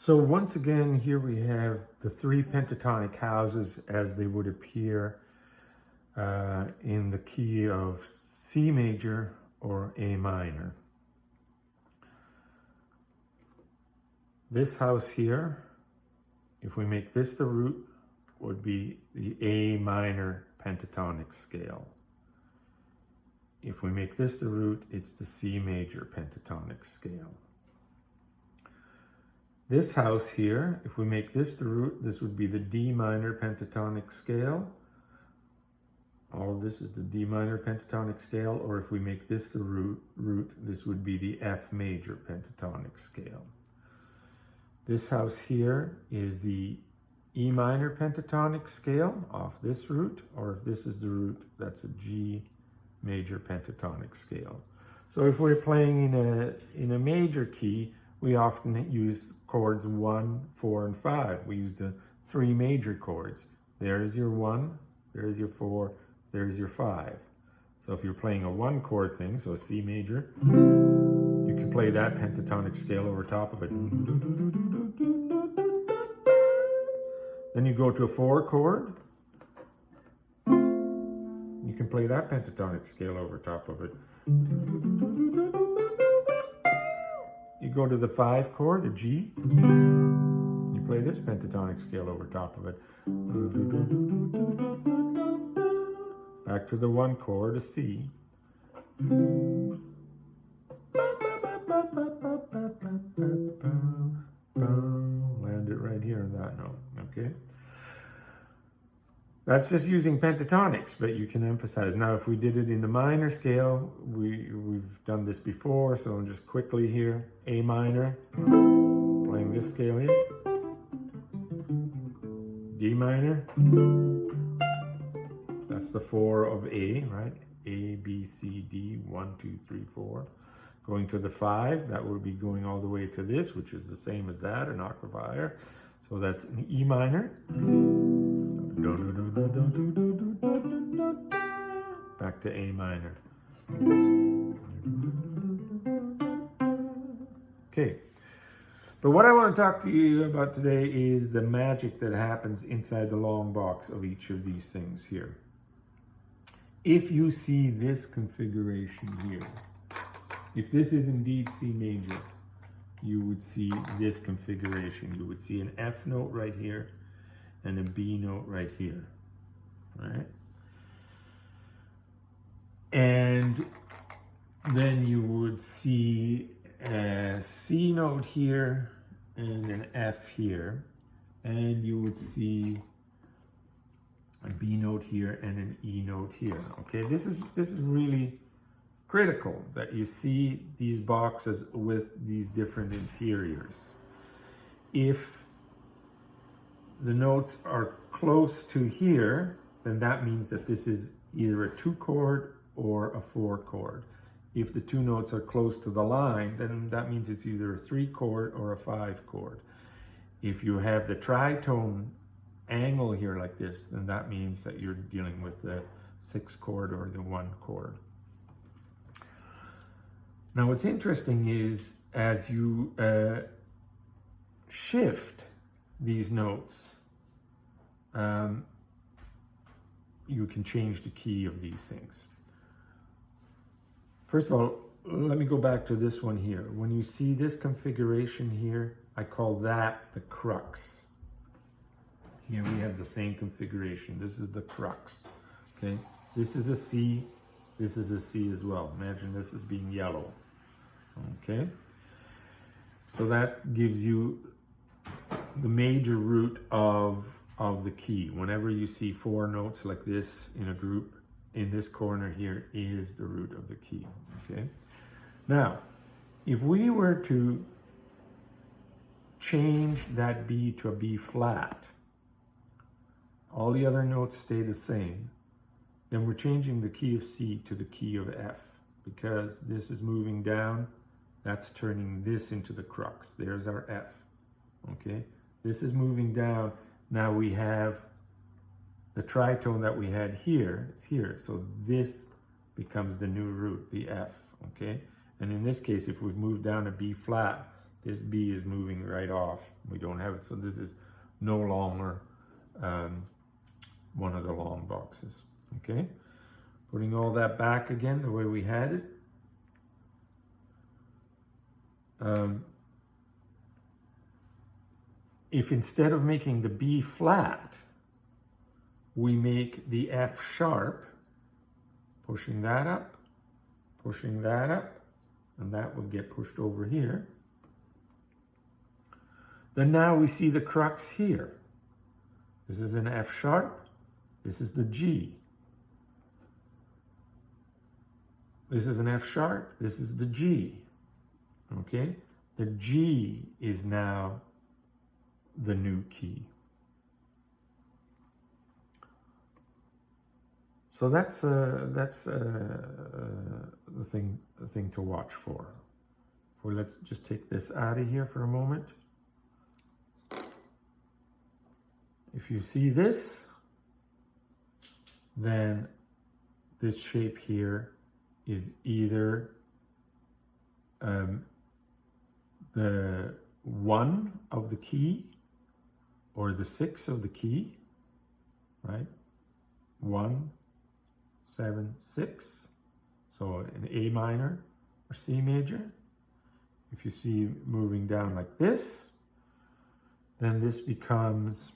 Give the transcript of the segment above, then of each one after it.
So once again, here we have the three pentatonic houses as they would appear in the key of C major or A minor. This house here, if we make this the root, would be the A minor pentatonic scale. If we make this the root, it's the C major pentatonic scale. This house here, if we make this the root, this would be the D minor pentatonic scale. All of this is the D minor pentatonic scale, or if we make this the root, this would be the F major pentatonic scale. This house here is the E minor pentatonic scale off this root, or if this is the root, that's a G major pentatonic scale. So if we're playing in a major key, we often use chords 1, 4, and 5. We use the three major chords. There's your 1, there's your 4, there's your 5. So if you're playing a 1 chord thing, so a C major, you can play that pentatonic scale over top of it. Then you go to a 4 chord, you can play that pentatonic scale over top of it. You go to the 5 chord, a G, you play this pentatonic scale over top of it. Back to the 1 chord, a C. Land it right here in that note, okay? That's just using pentatonics, but you can emphasize. Now, if we did it in the minor scale, we've done this before, so just quickly here. A minor, playing this scale here. D minor, that's the 4 of A, right? A, B, C, D, 1, 2, 3, 4. Going to the 5, that would be going all the way to this, which is the same as that, an octave higher. So that's an E minor. Back to A minor. Okay, but what I want to talk to you about today is the magic that happens inside the long box of each of these things here. If you see this configuration here, if this is indeed C major, you would see this configuration. You would see an F note right here and a B note right here, right? And then you would see a C note here and an F here, and you would see a B note here and an E note here. Okay, this is really critical that you see these boxes with these different interiors. If the notes are close to here, then that means that this is either a 2 chord or a 4 chord. If the 2 notes are close to the line, then that means it's either a 3 chord or a 5 chord. If you have the tritone angle here like this, then that means that you're dealing with the 6 chord or the 1 chord. Now what's interesting is as you shift these notes, you can change the key of these things. First of all, let me go back to this one here. When you see this configuration here, I call that the crux. Here we have the same configuration. This is the crux, okay? This is a C, this is a C as well. Imagine this as being yellow, okay? So that gives you the major root of the key. Whenever you see 4 notes like this in a group, in this corner here is the root of the key, okay? Now, if we were to change that B to a B flat, all the other notes stay the same, then we're changing the key of C to the key of F, because this is moving down, that's turning this into the crux. There's our F, okay? This is moving down. Now we have the tritone that we had here is here. So this becomes the new root, the F, okay? And in this case, if we've moved down to B flat, This B is moving right off. We don't have it, so this is no longer one of the long boxes. Okay, putting all that back again the way we had it. If instead of making the B flat, we make the F sharp, pushing that up, and that would get pushed over here. Then now we see the crux here. This is an F sharp, this is the G. This is an F sharp, this is the G. Okay, the G is now the new key. So that's the thing to watch for. Let's just take this out of here for a moment. If you see this, then this shape here is either the 1 of the key or the 6 of the key, right? 1, 7, 6. So an A minor or C major. If you see moving down like this, then this becomes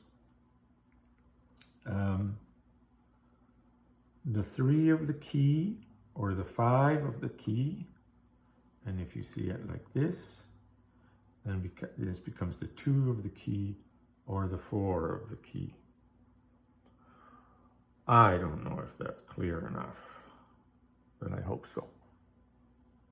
the 3 of the key or the 5 of the key. And if you see it like this, then this becomes the 2 of the key or the 4 of the key. I don't know if that's clear enough, but I hope so.